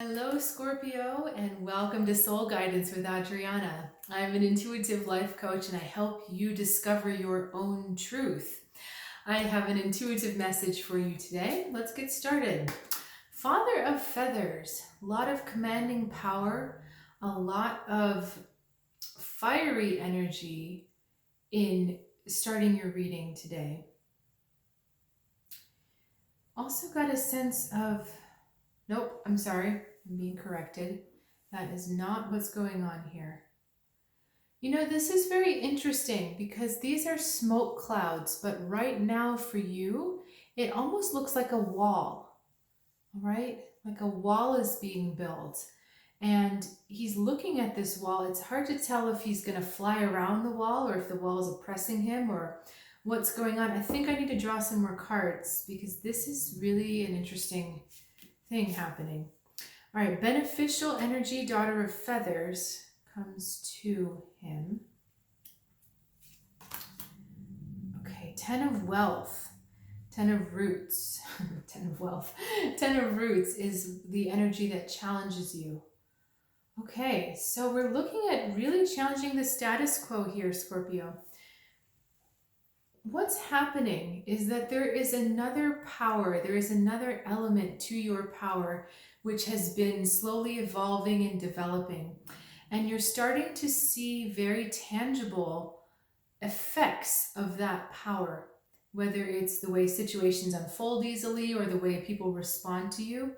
Hello, Scorpio, and welcome to Soul Guidance with Adriana. I'm an intuitive life coach and I help you discover your own truth. I have an intuitive message for you today. Let's get started. Father of Feathers, a lot of commanding power, a lot of fiery energy in starting your reading today. Also got a sense of, nope, I'm sorry, I'm being corrected. That is not what's going on here. You know, this is very interesting because these are smoke clouds, but right now for you, it almost looks like a wall, all right? Like a wall is being built. And he's looking at this wall. It's hard to tell if he's going to fly around the wall or if the wall is oppressing him or what's going on. I think I need to draw some more cards because this is really an interesting thing happening. All right, beneficial energy, daughter of feathers, comes to him. Okay, 10 of wealth, 10 of roots, 10 of wealth, 10 of roots is the energy that challenges you. Okay, so we're looking at really challenging the status quo here, Scorpio. What's happening is that there is another power, there is another element to your power which has been slowly evolving and developing. And you're starting to see very tangible effects of that power, whether it's the way situations unfold easily or the way people respond to you.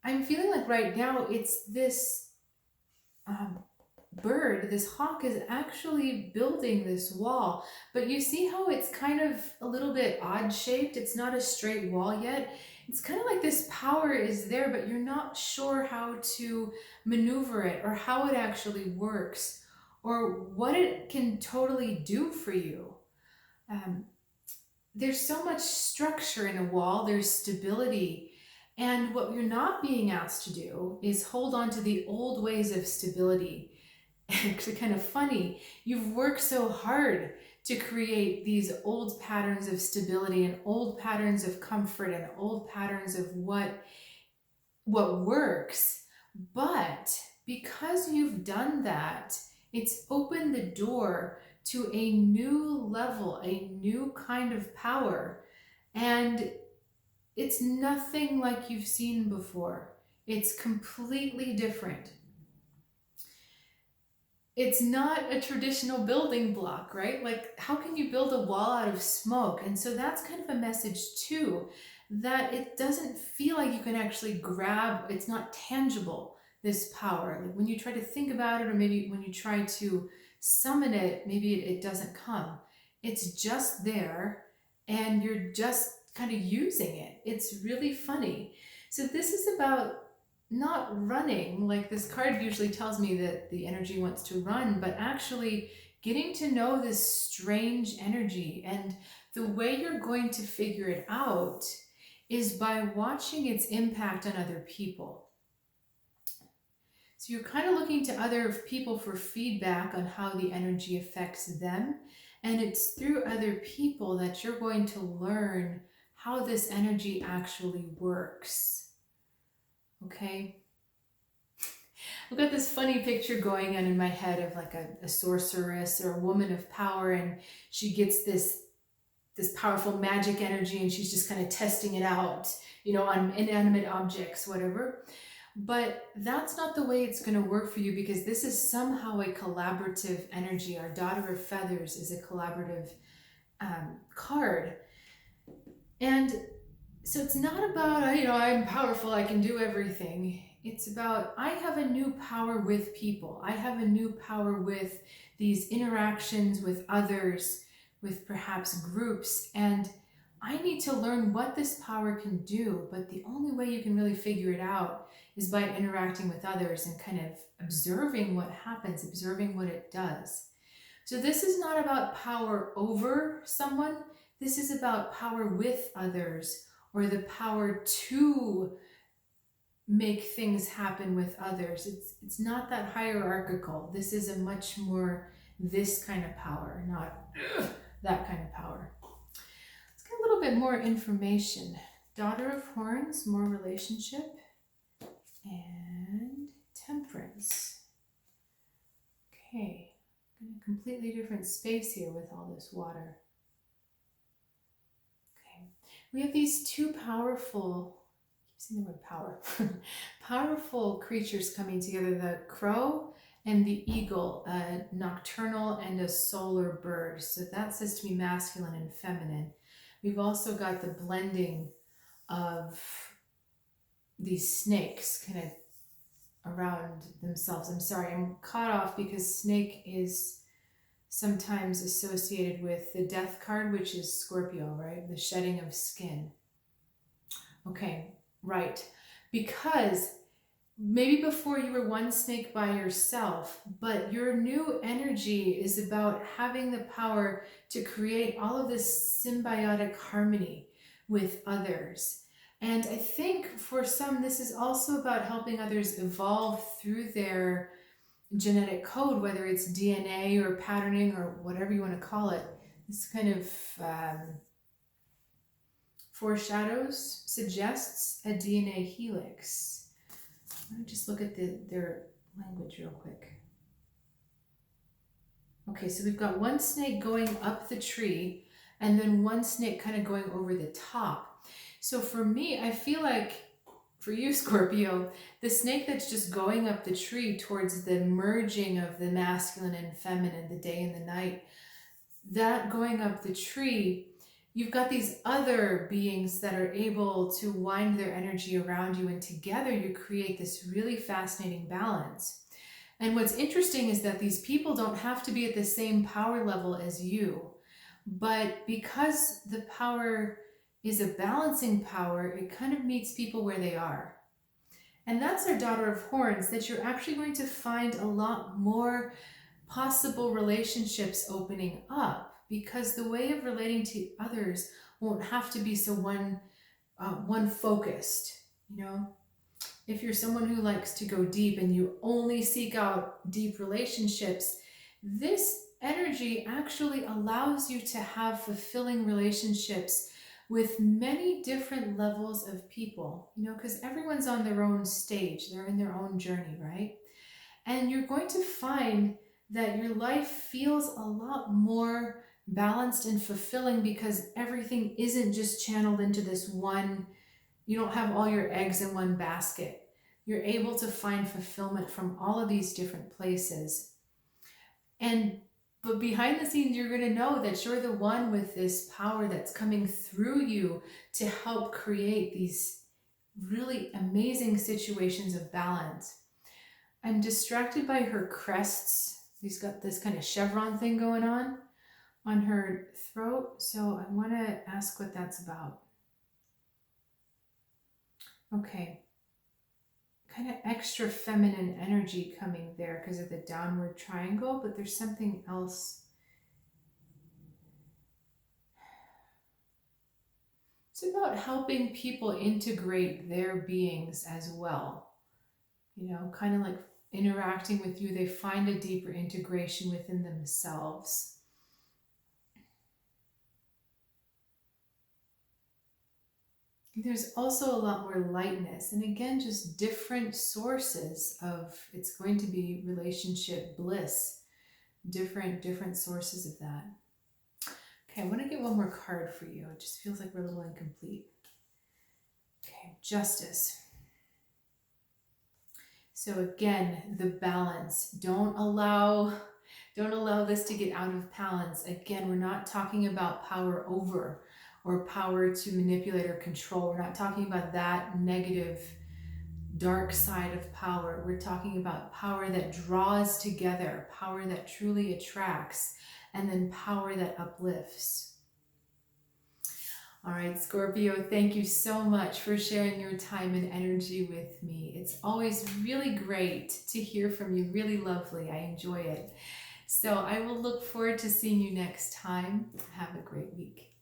I'm feeling like right now it's this bird, this hawk is actually building this wall, but you see how it's kind of a little bit odd shaped. It's not a straight wall yet. It's kind of like this power is there, but you're not sure how to maneuver it or how it actually works or what it can totally do for you. There's so much structure in a wall, there's stability. And what you're not being asked to do is hold on to the old ways of stability. Actually, kind of funny. You've worked so hard to create these old patterns of stability and old patterns of comfort and old patterns of what works. But because you've done that, it's opened the door to a new level, a new kind of power. And it's nothing like you've seen before. It's completely different. It's not a traditional building block, right? Like, how can you build a wall out of smoke? And so that's kind of a message too, that it doesn't feel like you can actually grab, it's not tangible, this power. Like when you try to think about it, or maybe when you try to summon it, maybe it doesn't come. It's just there and you're just kind of using it. It's really funny. So this is about not running, like this card usually tells me that the energy wants to run, but actually getting to know this strange energy. And the way you're going to figure it out is by watching its impact on other people. So you're kind of looking to other people for feedback on how the energy affects them. And it's through other people that you're going to learn how this energy actually works. Okay. I've got this funny picture going on in my head of like a sorceress or a woman of power, and she gets this powerful magic energy and she's just kind of testing it out, on inanimate objects, whatever. But that's not the way it's going to work for you, because this is somehow a collaborative energy. Our daughter of feathers is a collaborative card. And so it's not about, I'm powerful, I can do everything. It's about, I have a new power with people. I have a new power with these interactions with others, with perhaps groups, and I need to learn what this power can do. But the only way you can really figure it out is by interacting with others and kind of observing what happens, observing what it does. So this is not about power over someone. This is about power with others, or the power to make things happen with others. It's not that hierarchical. This is a much more this kind of power, not that kind of power. Let's get a little bit more information. Daughter of Horns, more relationship. completely different space here with all this water. Okay. We have these two powerful, I keep saying the word power, powerful creatures coming together, the crow and the eagle, a nocturnal and a solar bird. So that says to be masculine and feminine. We've also got the blending of these snakes kind of around themselves. I'm sorry, I'm caught off because snake is sometimes associated with the death card, which is Scorpio, right? The shedding of skin. Okay, right. Because maybe before you were one snake by yourself, but your new energy is about having the power to create all of this symbiotic harmony with others. And I think for some, this is also about helping others evolve through their genetic code, whether it's DNA or patterning or whatever you want to call it. This kind of foreshadows, suggests a DNA helix. Let me just look at their language real quick. Okay, so we've got one snake going up the tree and then one snake kind of going over the top. So for me, I feel like for you, Scorpio, the snake that's just going up the tree towards the merging of the masculine and feminine, the day and the night, that going up the tree, you've got these other beings that are able to wind their energy around you, and together you create this really fascinating balance. And what's interesting is that these people don't have to be at the same power level as you, but because the power is a balancing power, it kind of meets people where they are. And that's our Daughter of Horns, that you're actually going to find a lot more possible relationships opening up, because the way of relating to others won't have to be so one focused. You know, if you're someone who likes to go deep and you only seek out deep relationships, this energy actually allows you to have fulfilling relationships with many different levels of people, you know, because everyone's on their own stage, they're in their own journey, right? And you're going to find that your life feels a lot more balanced and fulfilling because everything isn't just channeled into this one, you don't have all your eggs in one basket. You're able to find fulfillment from all of these different places. But behind the scenes, you're going to know that you're the one with this power that's coming through you to help create these really amazing situations of balance. I'm distracted by her crests. She's got this kind of chevron thing going on her throat. So I want to ask what that's about. Okay. Kind of extra feminine energy coming there because of the downward triangle, but there's something else. It's about helping people integrate their beings as well. You know, kind of like interacting with you, they find a deeper integration within themselves. There's also a lot more lightness, and again, just different sources of, it's going to be relationship bliss, different sources of that. Okay, I want to get one more card for you. It just feels like we're a little incomplete. Okay, Justice. So again, the balance. Don't allow this to get out of balance. Again, we're not talking about power over or power to manipulate or control. We're not talking about that negative, dark side of power. We're talking about power that draws together, power that truly attracts, and then power that uplifts. All right, Scorpio, thank you so much for sharing your time and energy with me. It's always really great to hear from you, really lovely. I enjoy it. So I will look forward to seeing you next time. Have a great week.